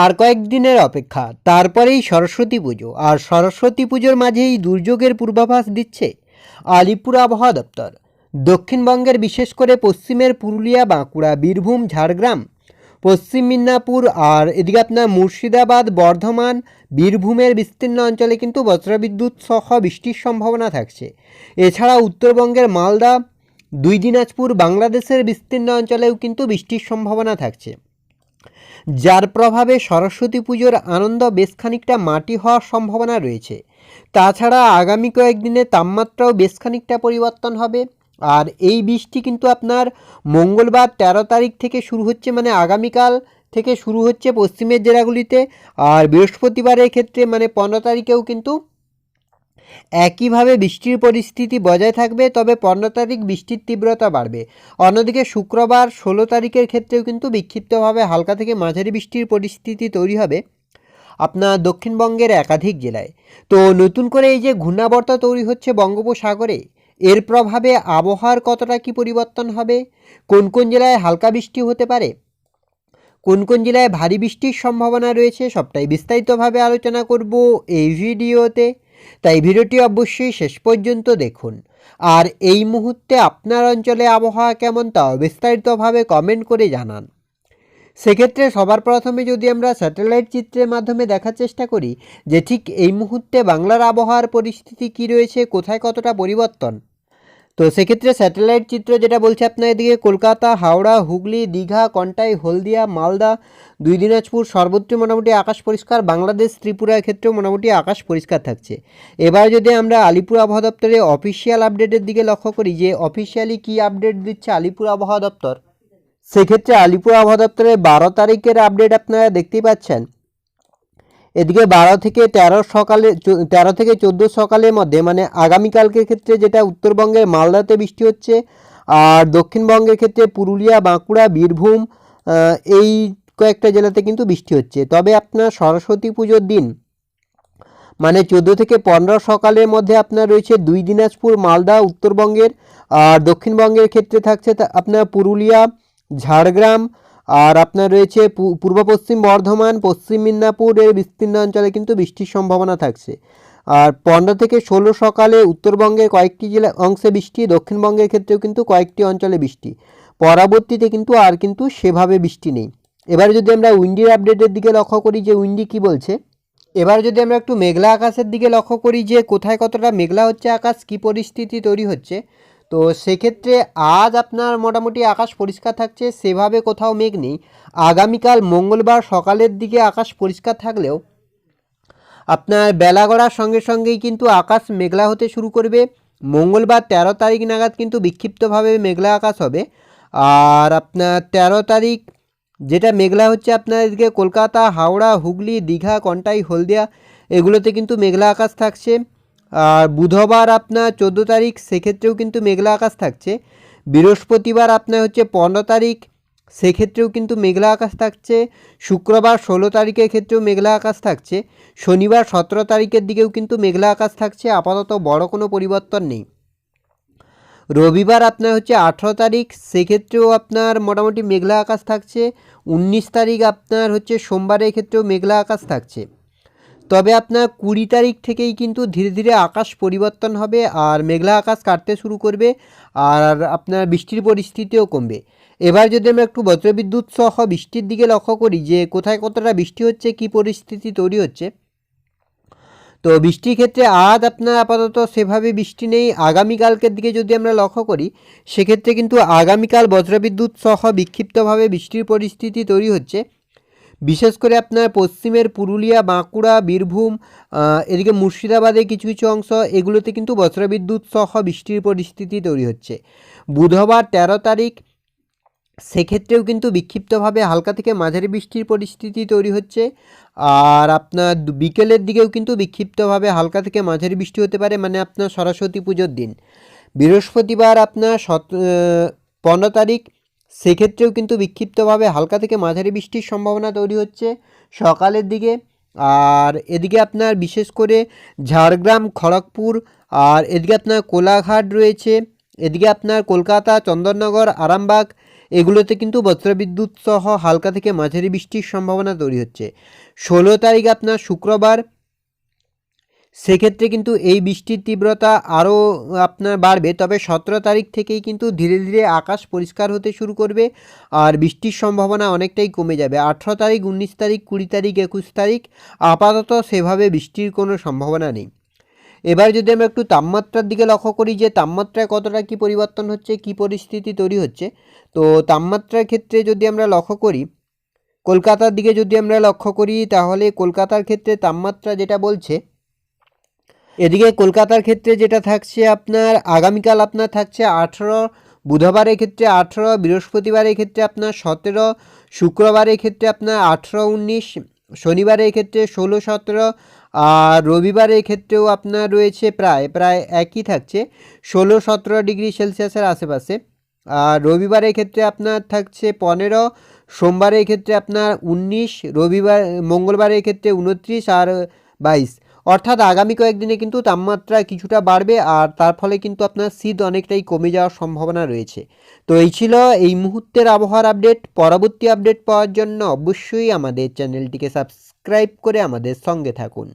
আর কয়েকদিনের অপেক্ষা, তারপরেই সরস্বতী পুজো। আর সরস্বতী পুজোর মাঝেই দুর্যোগের পূর্বাভাস দিচ্ছে আলিপুর আবহাওয়া দপ্তর। দক্ষিণবঙ্গের বিশেষ করে পশ্চিমের পুরুলিয়া, বাঁকুড়া, বীরভূম, ঝাড়গ্রাম, পশ্চিম মিদনাপুর আর এদিকে আপনার মুর্শিদাবাদ, বর্ধমান, বীরভূমের বিস্তীর্ণ অঞ্চলে কিন্তু বজ্রবিদ্যুৎ সহ বৃষ্টির সম্ভাবনা থাকছে। এছাড়া উত্তরবঙ্গের মালদা, দুই দিনাজপুর, বাংলাদেশের বিস্তীর্ণ অঞ্চলেও কিন্তু বৃষ্টির সম্ভাবনা থাকছে, যার প্রভাবে সরস্বতী পুজোর আনন্দ বেশ খানিকটা মাটি হওয়ার সম্ভাবনা রয়েছে। তাছাড়া আগামী কয়েকদিনে তাপমাত্রাও বেশ খানিকটা পরিবর্তন হবে। আর এই বৃষ্টি কিন্তু আপনার মঙ্গলবার 13 তারিখ থেকে শুরু হচ্ছে, মানে আগামীকাল থেকে শুরু হচ্ছে পশ্চিমের জেলাগুলিতে। আর বৃহস্পতিবারের ক্ষেত্রে মানে 15 তারিখেও কিন্তু একইভাবে বৃষ্টির পরিস্থিতি বজায় থাকবে, তবে 15 তারিখ বৃষ্টির তীব্রতা বাড়বে। অন্যদিকে শুক্রবার 16 তারিখের ক্ষেত্রেও কিন্তু বিক্ষিপ্তভাবে হালকা থেকে মাঝারি বৃষ্টির পরিস্থিতি তৈরি হবে আপনার দক্ষিণবঙ্গের একাধিক জেলায়। তো নতুন করে এই যে ঘূর্ণাবর্ত তৈরি হচ্ছে বঙ্গোপসাগরে, এর প্রভাবে আবহাওয়ার কতটা কি পরিবর্তন হবে, কোন কোন জেলায় হালকা বৃষ্টি হতে পারে, কোন কোন জেলায় ভারী বৃষ্টির সম্ভাবনা রয়েছে, সবটাই বিস্তারিতভাবে আলোচনা করব এই ভিডিওতে। তাই ভিডিওটি অবশ্যই শেষ পর্যন্ত দেখুন। আর এই মুহূর্তে আপনার অঞ্চলে আবহাওয়া কেমন তাও বিস্তারিতভাবে কমেন্ট করে জানান। সেক্ষেত্রে সবার প্রথমে যদি আমরা স্যাটেলাইট চিত্রের মাধ্যমে দেখার চেষ্টা করি যে ঠিক এই মুহূর্তে বাংলার আবহাওয়ার পরিস্থিতি কী রয়েছে, কোথায় কতটা পরিবর্তন, তো সেক্ষেত্রে স্যাটেলাইট চিত্র যেটা বলছে আপনার এদিকে কলকাতা, হাওড়া, হুগলি, দীঘা, কন্টাই, হলদিয়া, মালদা, দুই দিনাজপুর সর্বত্র মোটামুটি আকাশ পরিষ্কার। বাংলাদেশ, ত্রিপুরার ক্ষেত্রেও মোটামুটি আকাশ পরিষ্কার থাকছে। এবার যদি আমরা আলিপুর আবহাওয়া দপ্তরের অফিসিয়াল আপডেটের দিকে লক্ষ্য করি যে অফিসিয়ালি কী আপডেট দিচ্ছে আলিপুর আবহাওয়া দপ্তর, সেক্ষেত্রে আলিপুর আবহাওয়া দপ্তরের 12 তারিখের আপডেট আপনারা দেখতেই পাচ্ছেন। এদিকে 12 থেকে 13 সকালে 13 থেকে 14 সকালের মধ্যে মানে আগামীকালকের ক্ষেত্রে যেটা উত্তরবঙ্গের মালদাতে বৃষ্টি হচ্ছে, আর দক্ষিণবঙ্গের ক্ষেত্রে পুরুলিয়া, বাঁকুড়া, বীরভূম এই কয়েকটা জেলাতে কিন্তু বৃষ্টি হচ্ছে। তবে আপনার সরস্বতী পুজোর দিন মানে 14 থেকে 15 সকালের মধ্যে আপনার রয়েছে দুই দিনাজপুর, মালদা উত্তরবঙ্গের, আর দক্ষিণবঙ্গের ক্ষেত্রে থাকছে আপনার পুরুলিয়া, ঝাড়গ্রাম, আর আপনার রয়েছে পূর্ব পশ্চিম বর্ধমান, পশ্চিম মিদনাপুরের বিস্তীর্ণ অঞ্চলে কিন্তু বৃষ্টির সম্ভাবনা থাকছে। আর 15 থেকে 16 সকালে উত্তরবঙ্গের কয়েকটি জেলা অংশে বৃষ্টি, দক্ষিণবঙ্গের ক্ষেত্রেও কিন্তু কয়েকটি অঞ্চলে বৃষ্টি। পরবর্তীতে কিন্তু আর কিন্তু সেভাবে বৃষ্টি নেই। এবার যদি আমরা উইন্ডির আপডেটের দিকে লক্ষ্য করি যে উইন্ডি কী বলছে, এবার যদি আমরা একটু মেঘলা আকাশের দিকে লক্ষ্য করি যে কোথায় কতটা মেঘলা হচ্ছে আকাশ, কী পরিস্থিতি তৈরি হচ্ছে, তো সেক্ষেত্রে আজ আপনার মোটামুটি আকাশ পরিষ্কার থাকছে, সেভাবে কোথাও মেঘ নেই। আগামীকাল মঙ্গলবার সকালের দিকে আকাশ পরিষ্কার থাকলেও আপনার বেলা গড়ার সঙ্গে সঙ্গেই কিন্তু আকাশ মেঘলা হতে শুরু করবে। মঙ্গলবার 13 তারিখ নাগাদ কিন্তু বিক্ষিপ্তভাবে মেঘলা আকাশ হবে। আর আপনার 13 তারিখ যেটা মেঘলা হচ্ছে আপনার এদিকে কলকাতা, হাওড়া, হুগলি, দীঘা, কন্টাই, হলদিয়া এগুলোতে কিন্তু মেঘলা আকাশ থাকছে। আর বুধবার আপনার 14 তারিখ সেক্ষেত্রেও কিন্তু মেঘলা আকাশ থাকছে। বৃহস্পতিবার আপনার হচ্ছে 15 তারিখ, সেক্ষেত্রেও কিন্তু মেঘলা আকাশ থাকছে। শুক্রবার 16 তারিখের ক্ষেত্রেও মেঘলা আকাশ থাকছে। শনিবার 17 তারিখের দিকেও কিন্তু মেঘলা আকাশ থাকছে, আপাতত বড় কোনো পরিবর্তন নেই। রবিবার আপনার হচ্ছে 18 তারিখ, সেক্ষেত্রেও আপনার মোটামুটি মেঘলা আকাশ থাকছে। 19 তারিখ আপনার হচ্ছে সোমবারের ক্ষেত্রেও মেঘলা আকাশ থাকছে। তবে আপনার 20 তারিখ থেকেই কিন্তু ধীরে ধীরে আকাশ পরিবর্তন হবে আর মেঘলা আকাশ কাটতে শুরু করবে, আর আপনার বৃষ্টির পরিস্থিতিও কমবে। এবার যদি আমরা একটু বজ্রবিদ্যুৎ সহ বৃষ্টির দিকে লক্ষ্য করি যে কোথায় কতটা বৃষ্টি হচ্ছে, কী পরিস্থিতি তৈরি হচ্ছে, তো বৃষ্টির ক্ষেত্রে আজ আপনার আপাতত সেভাবে বৃষ্টি নেই। আগামীকালকের দিকে যদি আমরা লক্ষ্য করি সেক্ষেত্রে কিন্তু আগামীকাল বজ্রবিদ্যুৎ সহ বিক্ষিপ্তভাবে বৃষ্টির পরিস্থিতি তৈরি হচ্ছে। বিশেষ করে আপনার পশ্চিমের পুরুলিয়া, বাঁকুড়া, বীরভূম, এদিকে মুর্শিদাবাদের কিছু কিছু অংশ এগুলোতে কিন্তু বজ্রবিদ্যুৎ সহ বৃষ্টির পরিস্থিতি তৈরি হচ্ছে। বুধবার 13 তারিখ সেক্ষেত্রেও কিন্তু বিক্ষিপ্তভাবে হালকা থেকে মাঝারি বৃষ্টির পরিস্থিতি তৈরি হচ্ছে। আর আপনার বিকেলের দিকেও কিন্তু বিক্ষিপ্তভাবে হালকা থেকে মাঝারি বৃষ্টি হতে পারে, মানে আপনার সরস্বতী পুজোর দিন। বৃহস্পতিবার আপনার 15 তারিখ সেক্ষেত্রেও কিন্তু বিক্ষিপ্তভাবে হালকা থেকে মাঝারি বৃষ্টির সম্ভাবনা তৈরি হচ্ছে সকালের দিকে। আর এদিকে আপনার বিশেষ করে ঝাড়গ্রাম, খড়গপুর, আর এদিকে আপনার কোলাঘাট রয়েছে, এদিকে আপনার কলকাতা, চন্দননগর, আরামবাগ এগুলোতে কিন্তু বজ্রবিদ্যুৎ সহ হালকা থেকে মাঝারি বৃষ্টির সম্ভাবনা তৈরি হচ্ছে। 16 তারিখ আপনার শুক্রবার, সেক্ষেত্রে কিন্তু এই বৃষ্টির তীব্রতা আরও আপনার বাড়বে, তবে 17 তারিখ থেকেই কিন্তু ধীরে ধীরে আকাশ পরিষ্কার হতে শুরু করবে আর বৃষ্টির সম্ভাবনা অনেকটাই কমে যাবে। 18 তারিখ, 19 তারিখ, 20 তারিখ, 21 তারিখ আপাতত সেভাবে বৃষ্টির কোনো সম্ভাবনা নেই। এবার যদি আমরা একটু তাপমাত্রার দিকে লক্ষ্য করি যে তাপমাত্রায় কতটা কী পরিবর্তন হচ্ছে, কী পরিস্থিতি তৈরি হচ্ছে, তো তাপমাত্রার ক্ষেত্রে যদি আমরা লক্ষ্য করি, কলকাতার দিকে যদি আমরা লক্ষ্য করি, তাহলে কলকাতার ক্ষেত্রে তাপমাত্রা যেটা বলছে, এদিকে কলকাতার ক্ষেত্রে যেটা থাকছে আপনার আগামীকাল আপনার থাকছে 18, বুধবারের ক্ষেত্রে 18, বৃহস্পতিবারের ক্ষেত্রে আপনার 17, শুক্রবারের ক্ষেত্রে আপনার 18, 19, শনিবারের ক্ষেত্রে 16, 17 আর রবিবারের ক্ষেত্রেও আপনার রয়েছে প্রায় একই থাকছে 16, 17 ডিগ্রি সেলসিয়াসের আশেপাশে। আর রবিবারের ক্ষেত্রে আপনার থাকছে 15, সোমবারের ক্ষেত্রে আপনার 19, মঙ্গলবারের ক্ষেত্রে 29 আর 22। অর্থাৎ আগামী কয়েকদিনে কিন্তু তাপমাত্রা কিছুটা বাড়বে আর তার ফলে কিন্তু আপনার শীত অনেকটাই কমে যাওয়ার সম্ভাবনা রয়েছে। তো এই ছিল এই মুহূর্তের আবহাওয়ার আপডেট। পরবর্তী আপডেট পাওয়ার জন্য অবশ্যই আমাদের চ্যানেলটিকে সাবস্ক্রাইব করে আমাদের সঙ্গে থাকুন।